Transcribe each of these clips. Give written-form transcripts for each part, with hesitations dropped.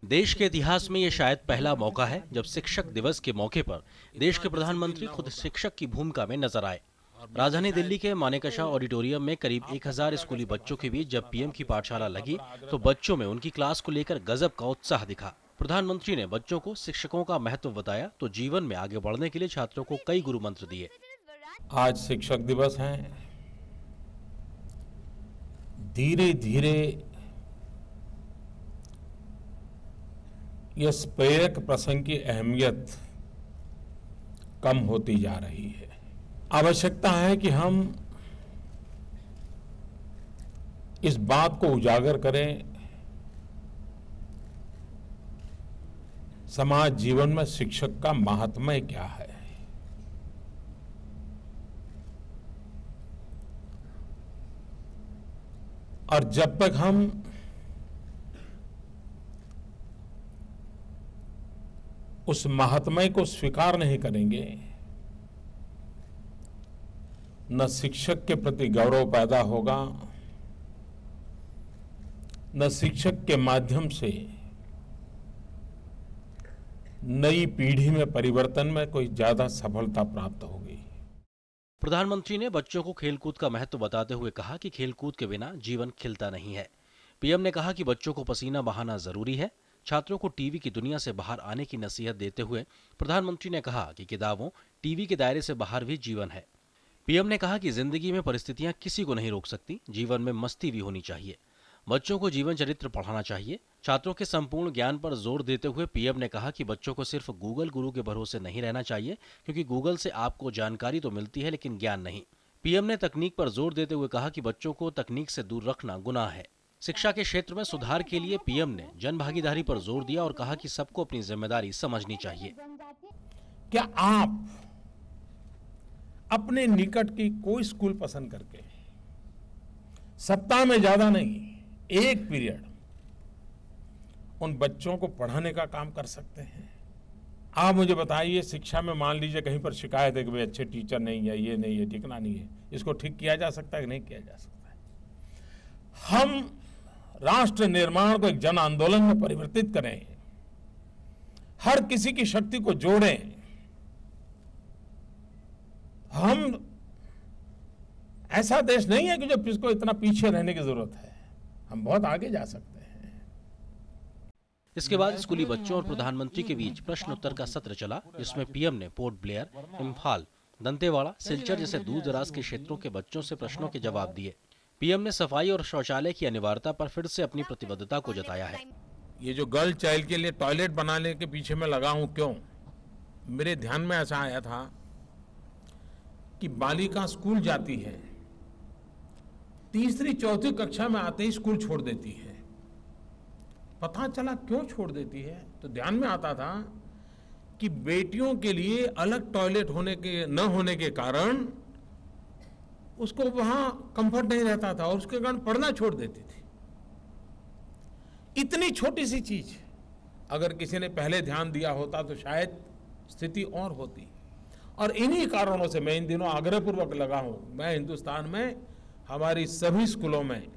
देश के इतिहास में ये शायद पहला मौका है जब शिक्षक दिवस के मौके पर देश के प्रधानमंत्री खुद शिक्षक की भूमिका में नजर आए। राजधानी दिल्ली के मानेकशा ऑडिटोरियम में करीब 1000 स्कूली बच्चों के बीच जब पीएम की पाठशाला लगी तो बच्चों में उनकी क्लास को लेकर गजब का उत्साह दिखा। प्रधानमंत्री ने बच्चों को शिक्षकों का महत्व बताया तो जीवन में आगे बढ़ने के लिए छात्रों को कई गुरु मंत्र दिए। आज शिक्षक दिवस है। धीरे धीरे इस प्रेरक प्रसंग की अहमियत कम होती जा रही है। आवश्यकता है कि हम इस बात को उजागर करें, समाज जीवन में शिक्षक का महात्म्य क्या है। और जब तक हम उस महात्म्य को स्वीकार नहीं करेंगे, न शिक्षक के प्रति गौरव पैदा होगा, न शिक्षक के माध्यम से नई पीढ़ी में परिवर्तन में कोई ज्यादा सफलता प्राप्त होगी। प्रधानमंत्री ने बच्चों को खेलकूद का महत्व बताते हुए कहा कि खेलकूद के बिना जीवन खिलता नहीं है। पीएम ने कहा कि बच्चों को पसीना बहाना जरूरी है। छात्रों को टीवी की दुनिया से बाहर आने की नसीहत देते हुए प्रधानमंत्री ने कहा कि किताबों, टीवी के दायरे से बाहर भी जीवन है। पीएम ने कहा कि जिंदगी में परिस्थितियां किसी को नहीं रोक सकती, जीवन में मस्ती भी होनी चाहिए। बच्चों को जीवन चरित्र पढ़ाना चाहिए। छात्रों के संपूर्ण ज्ञान पर जोर देते हुए पीएम ने कहा कि बच्चों को सिर्फ गूगल गुरु के भरोसे नहीं रहना चाहिए, क्योंकि गूगल से आपको जानकारी तो मिलती है लेकिन ज्ञान नहीं। पीएम ने तकनीक पर जोर देते हुए कहा कि बच्चों को तकनीक से दूर रखना गुनाह है। शिक्षा के क्षेत्र में सुधार के लिए पीएम ने जन भागीदारी पर जोर दिया और कहा कि सबको अपनी जिम्मेदारी समझनी चाहिए। क्या आप अपने निकट की कोई स्कूल पसंद करके सप्ताह में ज्यादा नहीं, एक पीरियड उन बच्चों को पढ़ाने का काम कर सकते हैं? आप मुझे बताइए, शिक्षा में मान लीजिए कहीं पर शिकायत है कि भाई अच्छे टीचर नहीं है, ये नहीं है, ठिकाना नहीं है, इसको ठीक किया जा सकता है कि नहीं किया जा सकता है? हम राष्ट्र निर्माण को एक जन आंदोलन में परिवर्तित करें, हर किसी की शक्ति को जोड़ें। हम ऐसा देश नहीं है कि जब इसको इतना पीछे रहने की जरूरत है, हम बहुत आगे जा सकते हैं। इसके बाद स्कूली बच्चों और प्रधानमंत्री के बीच प्रश्न उत्तर का सत्र चला, जिसमें पीएम ने पोर्ट ब्लेयर, इम्फाल, दंतेवाड़ा, सिलचर जैसे दूर दराज के क्षेत्रों के बच्चों से प्रश्नों के जवाब दिए। पीएम ने सफाई और शौचालय की अनिवार्यता पर फिर से अपनी प्रतिबद्धता को जताया है। ये जो गर्ल चाइल्ड के लिए टॉयलेट बनाने के पीछे मैं लगा हूं, क्यों? मेरे ध्यान में ऐसा आया था कि बालिका स्कूल जाती है, तीसरी चौथी कक्षा में आते ही स्कूल छोड़ देती है। पता चला क्यों छोड़ देती है, तो ध्यान में आता था कि बेटियों के लिए अलग टॉयलेट न होने के कारण उसको वहां कंफर्ट नहीं रहता था और उसके कारण पढ़ना छोड़ देती थी। इतनी छोटी सी चीज अगर किसी ने पहले ध्यान दिया होता तो शायद स्थिति और होती। और इन्हीं कारणों से मैं इन दिनों आग्रहपूर्वक लगा हूं, मैं हिंदुस्तान में हमारी सभी स्कूलों में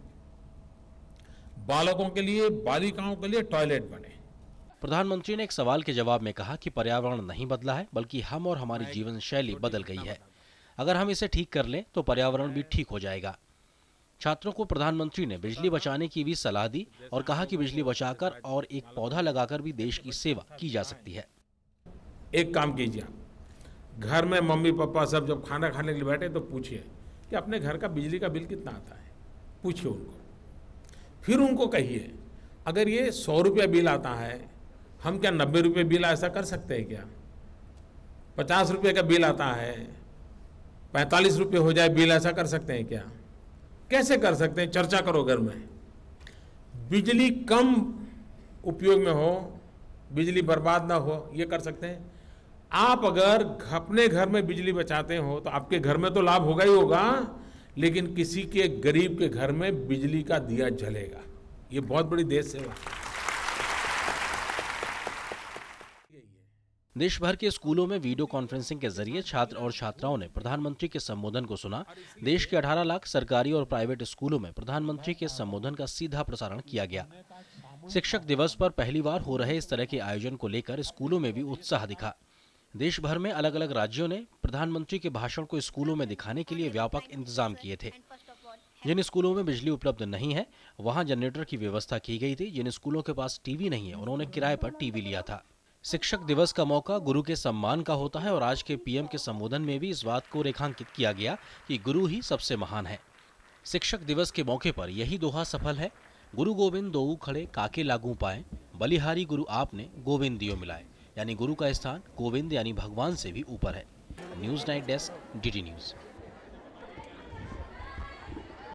बालकों के लिए, बालिकाओं के लिए टॉयलेट बने। प्रधानमंत्री ने एक सवाल के जवाब में कहा कि पर्यावरण नहीं बदला है, बल्कि हम और हमारी जीवन शैली बदल गई है। अगर हम इसे ठीक कर लें तो पर्यावरण भी ठीक हो जाएगा। छात्रों को प्रधानमंत्री ने बिजली बचाने की भी सलाह दी और कहा कि बिजली बचाकर और एक पौधा लगाकर भी देश की सेवा की जा सकती है। एक काम कीजिए, घर में मम्मी पापा सब जब खाना खाने के लिए बैठे तो पूछिए कि अपने घर का बिजली का बिल कितना आता है, पूछिए उनको। फिर उनको कहिए, अगर ये 100 रुपया बिल आता है, हम क्या 90 रुपये बिल ऐसा कर सकते हैं क्या? 50 रुपये का बिल आता है, 45 रुपये हो जाए बिल, ऐसा कर सकते हैं क्या? कैसे कर सकते हैं? चर्चा करो घर में। बिजली कम उपयोग में हो, बिजली बर्बाद ना हो, ये कर सकते हैं। आप अगर अपने घर में बिजली बचाते हो तो आपके घर में तो लाभ होगा ही होगा, लेकिन किसी के गरीब के घर में बिजली का दिया जलेगा। ये बहुत बड़ी देश सेवा है। देश भर के स्कूलों में वीडियो कॉन्फ्रेंसिंग के जरिए छात्र और छात्राओं ने प्रधानमंत्री के संबोधन को सुना। देश के 18 लाख सरकारी और प्राइवेट स्कूलों में प्रधानमंत्री के संबोधन का सीधा प्रसारण किया गया। शिक्षक दिवस पर पहली बार हो रहे इस तरह के आयोजन को लेकर स्कूलों में भी उत्साह दिखा। देश भर में अलग अलग राज्यों ने प्रधानमंत्री के भाषण को स्कूलों में दिखाने के लिए व्यापक इंतजाम किए थे। जिन स्कूलों में बिजली उपलब्ध नहीं है वहां जनरेटर की व्यवस्था की गई थी। जिन स्कूलों के पास टीवी नहीं है उन्होंने किराए पर टीवी लिया था। शिक्षक दिवस का मौका गुरु के सम्मान का होता है और आज के पीएम के संबोधन में भी इस बात को रेखांकित किया गया कि गुरु ही सबसे महान है। शिक्षक दिवस के मौके पर यही दोहा सफल है, गुरु गोविंद दोऊ खड़े काके लागू पाए, बलिहारी गुरु आपने गोविंद दियो मिलाए। यानी गुरु का स्थान गोविंद यानी भगवान से भी ऊपर है। News night desk, DD news.